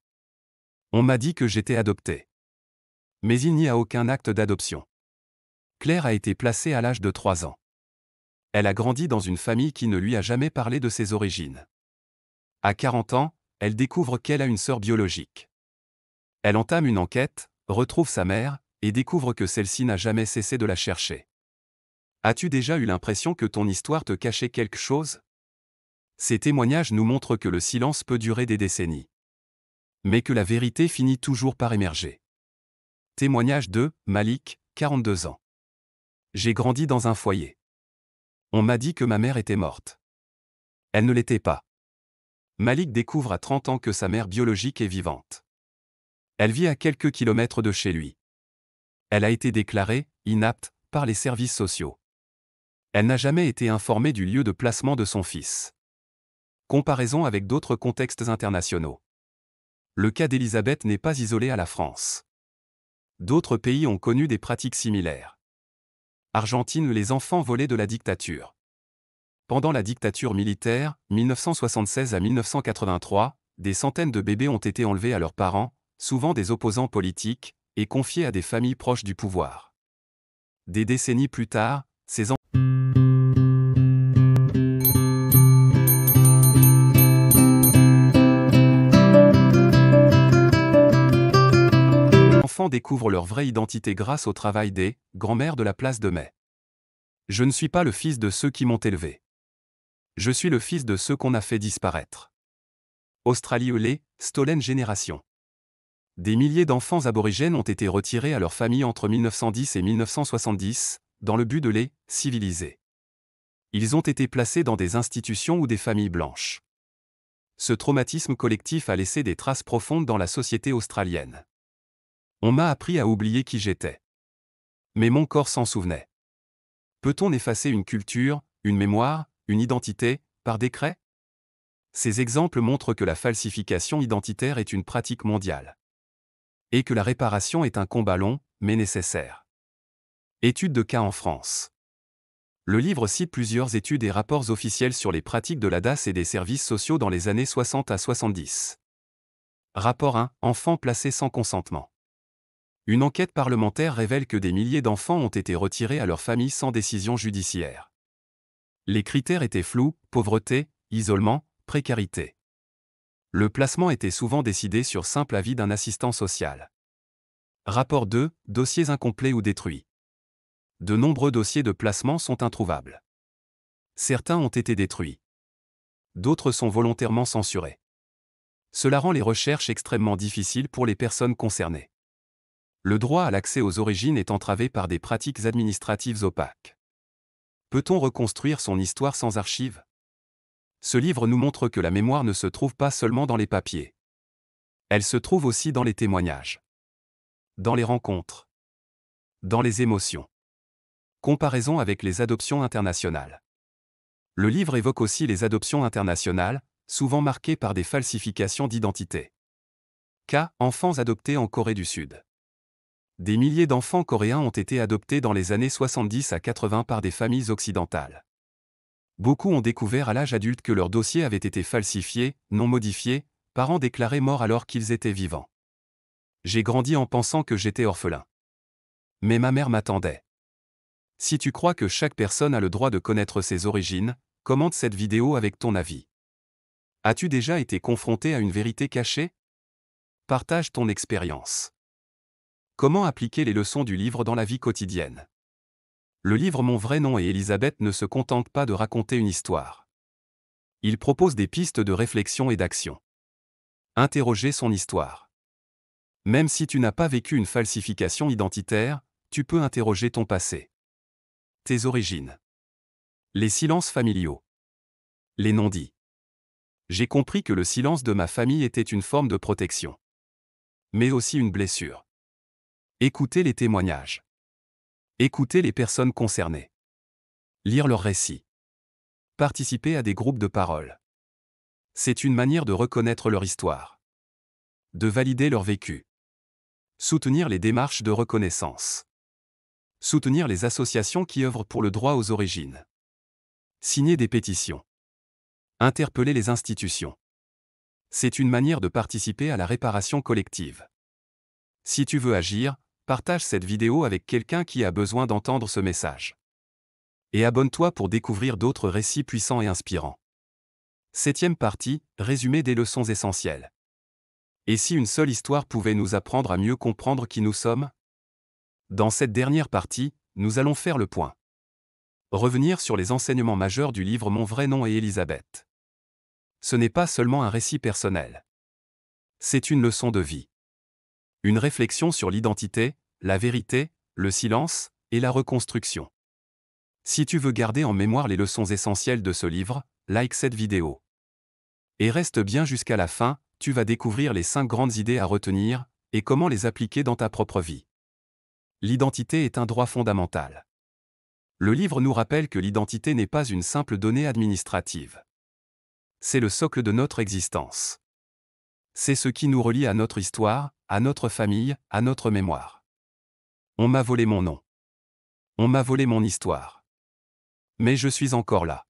S1: On m'a dit que j'étais adoptée. Mais il n'y a aucun acte d'adoption. Claire a été placée à l'âge de 3 ans. Elle a grandi dans une famille qui ne lui a jamais parlé de ses origines. À 40 ans, elle découvre qu'elle a une sœur biologique. Elle entame une enquête, retrouve sa mère, et découvre que celle-ci n'a jamais cessé de la chercher. As-tu déjà eu l'impression que ton histoire te cachait quelque chose? Ces témoignages nous montrent que le silence peut durer des décennies. Mais que la vérité finit toujours par émerger. Témoignage 2, Malik, 42 ans. J'ai grandi dans un foyer. On m'a dit que ma mère était morte. Elle ne l'était pas. Malik découvre à 30 ans que sa mère biologique est vivante. Elle vit à quelques kilomètres de chez lui. Elle a été déclarée inapte par les services sociaux. Elle n'a jamais été informée du lieu de placement de son fils. Comparaison avec d'autres contextes internationaux. Le cas d'Élisabeth n'est pas isolé à la France. D'autres pays ont connu des pratiques similaires. Argentine, les enfants volés de la dictature. Pendant la dictature militaire, 1976 à 1983, des centaines de bébés ont été enlevés à leurs parents, souvent des opposants politiques, et confiés à des familles proches du pouvoir. Des décennies plus tard, ces enfants découvrent leur vraie identité grâce au travail des grand-mères de la place de Mai. Je ne suis pas le fils de ceux qui m'ont élevé. Je suis le fils de ceux qu'on a fait disparaître. Australie, les Stolen Génération. Des milliers d'enfants aborigènes ont été retirés à leur famille entre 1910 et 1970, dans le but de les civiliser. Ils ont été placés dans des institutions ou des familles blanches. Ce traumatisme collectif a laissé des traces profondes dans la société australienne. On m'a appris à oublier qui j'étais. Mais mon corps s'en souvenait. Peut-on effacer une culture, une mémoire, une identité, par décret? Ces exemples montrent que la falsification identitaire est une pratique mondiale. Et que la réparation est un combat long, mais nécessaire. Étude de cas en France. Le livre cite plusieurs études et rapports officiels sur les pratiques de la DAS et des services sociaux dans les années 60 à 70. Rapport 1. Enfants placés sans consentement. Une enquête parlementaire révèle que des milliers d'enfants ont été retirés à leur famille sans décision judiciaire. Les critères étaient flous, pauvreté, isolement, précarité. Le placement était souvent décidé sur simple avis d'un assistant social. Rapport 2. Dossiers incomplets ou détruits. De nombreux dossiers de placement sont introuvables. Certains ont été détruits. D'autres sont volontairement censurés. Cela rend les recherches extrêmement difficiles pour les personnes concernées. Le droit à l'accès aux origines est entravé par des pratiques administratives opaques. Peut-on reconstruire son histoire sans archives? Ce livre nous montre que la mémoire ne se trouve pas seulement dans les papiers. Elle se trouve aussi dans les témoignages, dans les rencontres, dans les émotions. Comparaison avec les adoptions internationales. Le livre évoque aussi les adoptions internationales, souvent marquées par des falsifications d'identité. Cas, enfants adoptés en Corée du Sud. Des milliers d'enfants coréens ont été adoptés dans les années 70 à 80 par des familles occidentales. Beaucoup ont découvert à l'âge adulte que leur dossier avait été falsifié, non modifié, parents déclarés morts alors qu'ils étaient vivants. J'ai grandi en pensant que j'étais orphelin. Mais ma mère m'attendait. Si tu crois que chaque personne a le droit de connaître ses origines, commente cette vidéo avec ton avis. As-tu déjà été confronté à une vérité cachée? Partage ton expérience. Comment appliquer les leçons du livre dans la vie quotidienne? Le livre Mon vrai nom et Elisabeth ne se contente pas de raconter une histoire. Il propose des pistes de réflexion et d'action. Interroger son histoire. Même si tu n'as pas vécu une falsification identitaire, tu peux interroger ton passé. Tes origines. Les silences familiaux. Les non-dits. J'ai compris que le silence de ma famille était une forme de protection. Mais aussi une blessure. Écouter les témoignages. Écouter les personnes concernées. Lire leurs récits. Participer à des groupes de parole. C'est une manière de reconnaître leur histoire. De valider leur vécu. Soutenir les démarches de reconnaissance. Soutenir les associations qui œuvrent pour le droit aux origines. Signer des pétitions. Interpeller les institutions. C'est une manière de participer à la réparation collective. Si tu veux agir, partage cette vidéo avec quelqu'un qui a besoin d'entendre ce message. Et abonne-toi pour découvrir d'autres récits puissants et inspirants. 7e partie, résumé des leçons essentielles. Et si une seule histoire pouvait nous apprendre à mieux comprendre qui nous sommes? Dans cette dernière partie, nous allons faire le point. Revenir sur les enseignements majeurs du livre Mon vrai nom et Elisabeth. Ce n'est pas seulement un récit personnel. C'est une leçon de vie. Une réflexion sur l'identité, la vérité, le silence et la reconstruction. Si tu veux garder en mémoire les leçons essentielles de ce livre, like cette vidéo. Et reste bien jusqu'à la fin, tu vas découvrir les 5 grandes idées à retenir et comment les appliquer dans ta propre vie. L'identité est un droit fondamental. Le livre nous rappelle que l'identité n'est pas une simple donnée administrative. C'est le socle de notre existence. C'est ce qui nous relie à notre histoire, à notre famille, à notre mémoire. On m'a volé mon nom. On m'a volé mon histoire. Mais je suis encore là.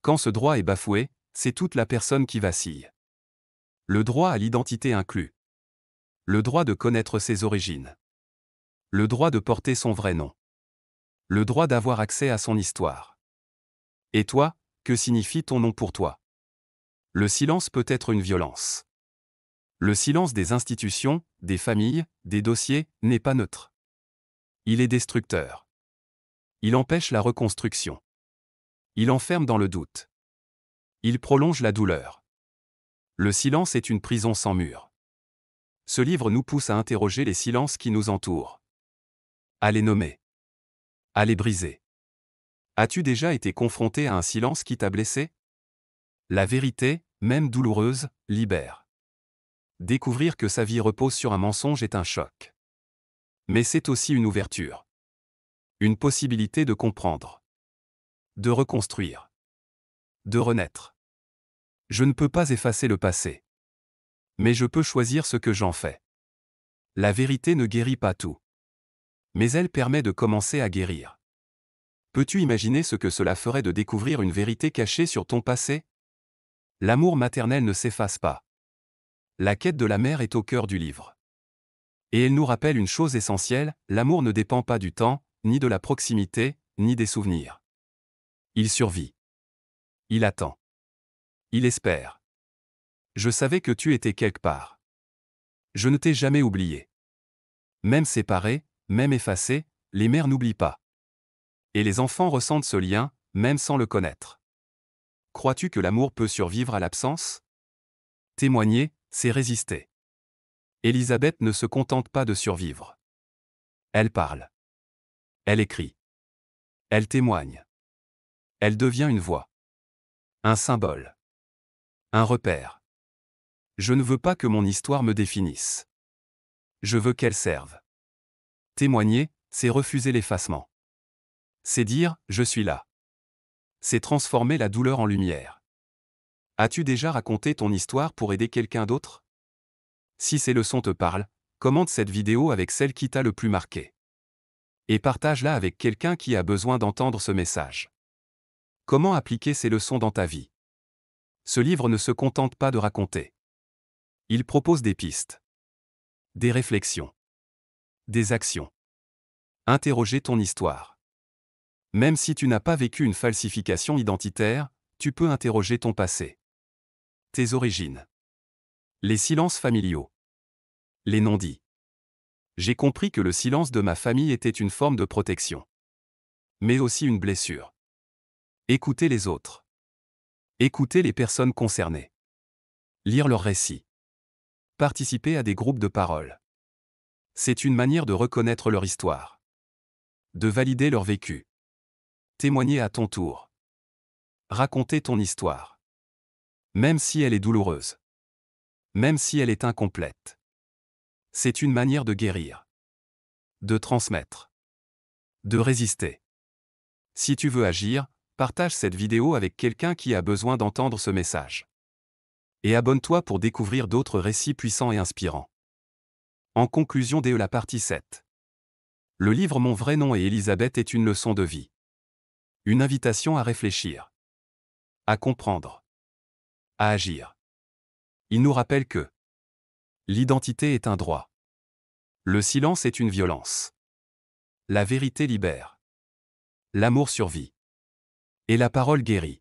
S1: Quand ce droit est bafoué, c'est toute la personne qui vacille. Le droit à l'identité inclut le droit de connaître ses origines, le droit de porter son vrai nom, le droit d'avoir accès à son histoire. Et toi, que signifie ton nom pour toi? Le silence peut être une violence. Le silence des institutions, des familles, des dossiers, n'est pas neutre. Il est destructeur. Il empêche la reconstruction. Il enferme dans le doute. Il prolonge la douleur. Le silence est une prison sans mur. Ce livre nous pousse à interroger les silences qui nous entourent. À les nommer. À les briser. As-tu déjà été confronté à un silence qui t'a blessé? La vérité, même douloureuse, libère. Découvrir que sa vie repose sur un mensonge est un choc. Mais c'est aussi une ouverture. Une possibilité de comprendre. De reconstruire. De renaître. Je ne peux pas effacer le passé. Mais je peux choisir ce que j'en fais. La vérité ne guérit pas tout. Mais elle permet de commencer à guérir. Peux-tu imaginer ce que cela ferait de découvrir une vérité cachée sur ton passé? L'amour maternel ne s'efface pas. La quête de la mère est au cœur du livre. Et elle nous rappelle une chose essentielle, l'amour ne dépend pas du temps, ni de la proximité, ni des souvenirs. Il survit. Il attend. Il espère. Je savais que tu étais quelque part. Je ne t'ai jamais oublié. Même séparés, même effacés, les mères n'oublient pas. Et les enfants ressentent ce lien, même sans le connaître. Crois-tu que l'amour peut survivre à l'absence? Témoigner, c'est résister. Elisabeth ne se contente pas de survivre. Elle parle. Elle écrit. Elle témoigne. Elle devient une voix. Un symbole. Un repère. Je ne veux pas que mon histoire me définisse. Je veux qu'elle serve. Témoigner, c'est refuser l'effacement. C'est dire « je suis là ». C'est transformer la douleur en lumière. As-tu déjà raconté ton histoire pour aider quelqu'un d'autre? Si ces leçons te parlent, commente cette vidéo avec celle qui t'a le plus marqué. Et partage-la avec quelqu'un qui a besoin d'entendre ce message. Comment appliquer ces leçons dans ta vie? Ce livre ne se contente pas de raconter. Il propose des pistes, des réflexions, des actions. Interroger ton histoire. Même si tu n'as pas vécu une falsification identitaire, tu peux interroger ton passé. Tes origines. Les silences familiaux. Les non-dits. J'ai compris que le silence de ma famille était une forme de protection. Mais aussi une blessure. Écouter les autres. Écouter les personnes concernées. Lire leurs récits. Participer à des groupes de parole. C'est une manière de reconnaître leur histoire. De valider leur vécu. Témoigner à ton tour. Raconter ton histoire. Même si elle est douloureuse. Même si elle est incomplète. C'est une manière de guérir. De transmettre. De résister. Si tu veux agir, partage cette vidéo avec quelqu'un qui a besoin d'entendre ce message. Et abonne-toi pour découvrir d'autres récits puissants et inspirants. En conclusion de la partie 7. Le livre Mon vrai nom et Elisabeth est une leçon de vie. Une invitation à réfléchir. À comprendre. À agir. Il nous rappelle que l'identité est un droit. Le silence est une violence. La vérité libère. L'amour survit. Et la parole guérit.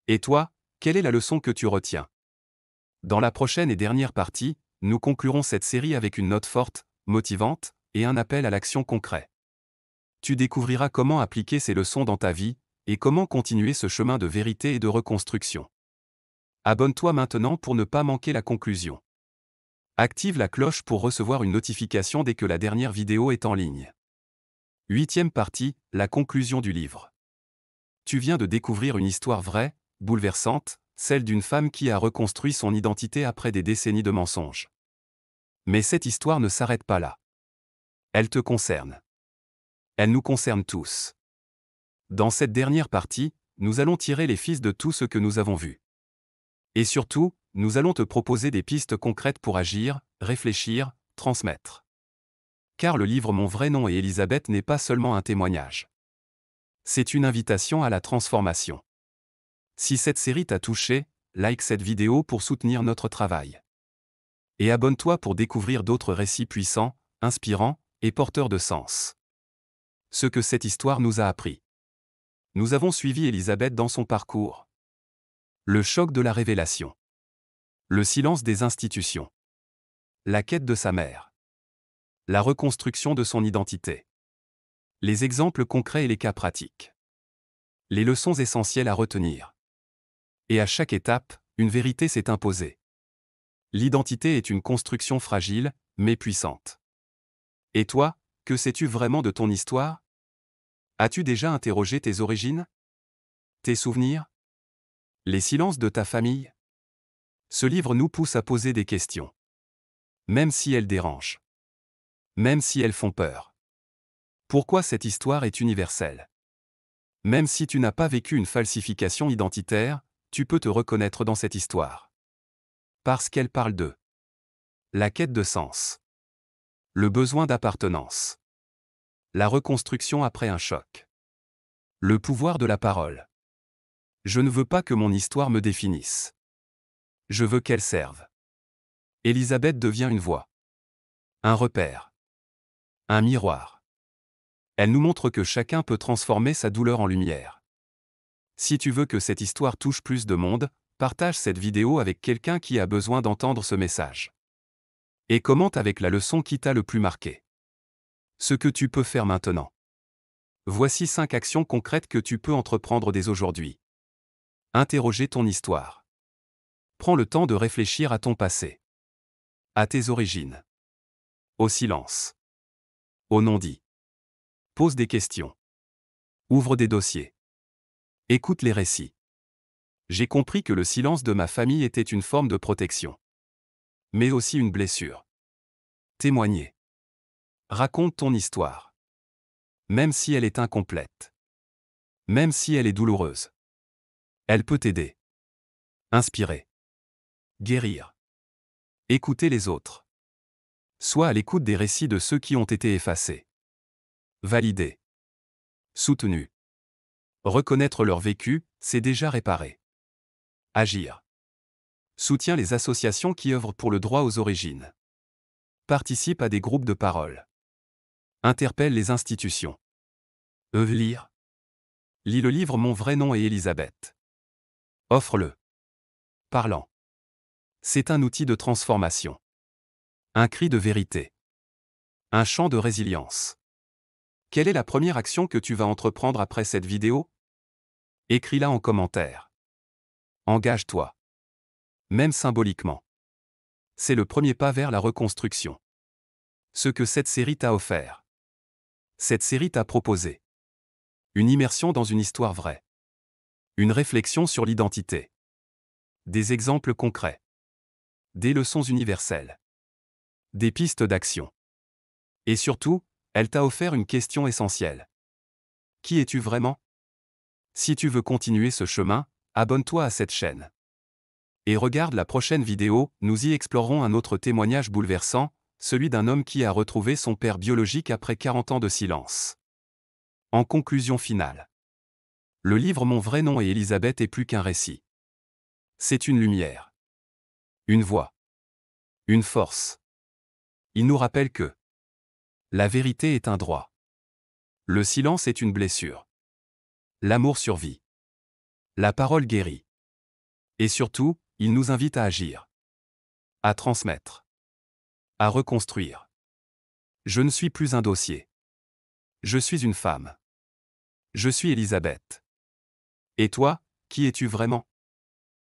S1: Et toi, quelle est la leçon que tu retiens? Dans la prochaine et dernière partie, nous conclurons cette série avec une note forte, motivante, et un appel à l'action concret. Tu découvriras comment appliquer ces leçons dans ta vie, et comment continuer ce chemin de vérité et de reconstruction. Abonne-toi maintenant pour ne pas manquer la conclusion. Active la cloche pour recevoir une notification dès que la dernière vidéo est en ligne. 8e partie, la conclusion du livre. Tu viens de découvrir une histoire vraie, bouleversante, celle d'une femme qui a reconstruit son identité après des décennies de mensonges. Mais cette histoire ne s'arrête pas là. Elle te concerne. Elle nous concerne tous. Dans cette dernière partie, nous allons tirer les fils de tout ce que nous avons vu. Et surtout, nous allons te proposer des pistes concrètes pour agir, réfléchir, transmettre. Car le livre Mon vrai nom et Elisabeth n'est pas seulement un témoignage. C'est une invitation à la transformation. Si cette série t'a touché, like cette vidéo pour soutenir notre travail. Et abonne-toi pour découvrir d'autres récits puissants, inspirants et porteurs de sens. Ce que cette histoire nous a appris. Nous avons suivi Elisabeth dans son parcours. Le choc de la révélation. Le silence des institutions. La quête de sa mère. La reconstruction de son identité. Les exemples concrets et les cas pratiques. Les leçons essentielles à retenir. Et à chaque étape, une vérité s'est imposée. L'identité est une construction fragile, mais puissante. Et toi, que sais-tu vraiment de ton histoire? As-tu déjà interrogé tes origines? Tes souvenirs? Les silences de ta famille? Ce livre nous pousse à poser des questions. Même si elles dérangent. Même si elles font peur. Pourquoi cette histoire est universelle? Même si tu n'as pas vécu une falsification identitaire, tu peux te reconnaître dans cette histoire. Parce qu'elle parle de la quête de sens. Le besoin d'appartenance. La reconstruction après un choc. Le pouvoir de la parole. Je ne veux pas que mon histoire me définisse. Je veux qu'elle serve. Elisabeth devient une voix. Un repère. Un miroir. Elle nous montre que chacun peut transformer sa douleur en lumière. Si tu veux que cette histoire touche plus de monde, partage cette vidéo avec quelqu'un qui a besoin d'entendre ce message. Et commente avec la leçon qui t'a le plus marqué. Ce que tu peux faire maintenant. Voici 5 actions concrètes que tu peux entreprendre dès aujourd'hui. Interroger ton histoire. Prends le temps de réfléchir à ton passé. À tes origines. Au silence. Au non-dit. Pose des questions. Ouvre des dossiers. Écoute les récits. J'ai compris que le silence de ma famille était une forme de protection. mais aussi une blessure. Témoigner. Raconte ton histoire. Même si elle est incomplète. Même si elle est douloureuse. Elle peut t'aider. Inspirer. Guérir. Écouter les autres. Sois à l'écoute des récits de ceux qui ont été effacés. Valider. Soutenu. Reconnaître leur vécu, c'est déjà réparer. Agir. Soutiens les associations qui œuvrent pour le droit aux origines. Participe à des groupes de parole. Interpelle les institutions. Lire. Lis le livre Mon vrai nom est Elisabeth. Offre-le. Parlant. C'est un outil de transformation. Un cri de vérité. Un chant de résilience. Quelle est la première action que tu vas entreprendre après cette vidéo? Écris-la en commentaire. Engage-toi. Même symboliquement. C'est le premier pas vers la reconstruction. Ce que cette série t'a offert. Cette série t'a proposé. Une immersion dans une histoire vraie. Une réflexion sur l'identité. Des exemples concrets. Des leçons universelles. Des pistes d'action. Et surtout, elle t'a offert une question essentielle. Qui es-tu vraiment? Si tu veux continuer ce chemin, abonne-toi à cette chaîne. Et regarde la prochaine vidéo, nous y explorerons un autre témoignage bouleversant, celui d'un homme qui a retrouvé son père biologique après 40 ans de silence. En conclusion finale. Le livre Mon vrai nom est Elisabeth est plus qu'un récit. C'est une lumière. Une voix. Une force. Il nous rappelle que la vérité est un droit. Le silence est une blessure. L'amour survit. La parole guérit. Et surtout, il nous invite à agir. À transmettre. À reconstruire. Je ne suis plus un dossier. Je suis une femme. Je suis Elisabeth. Et toi, qui es-tu vraiment?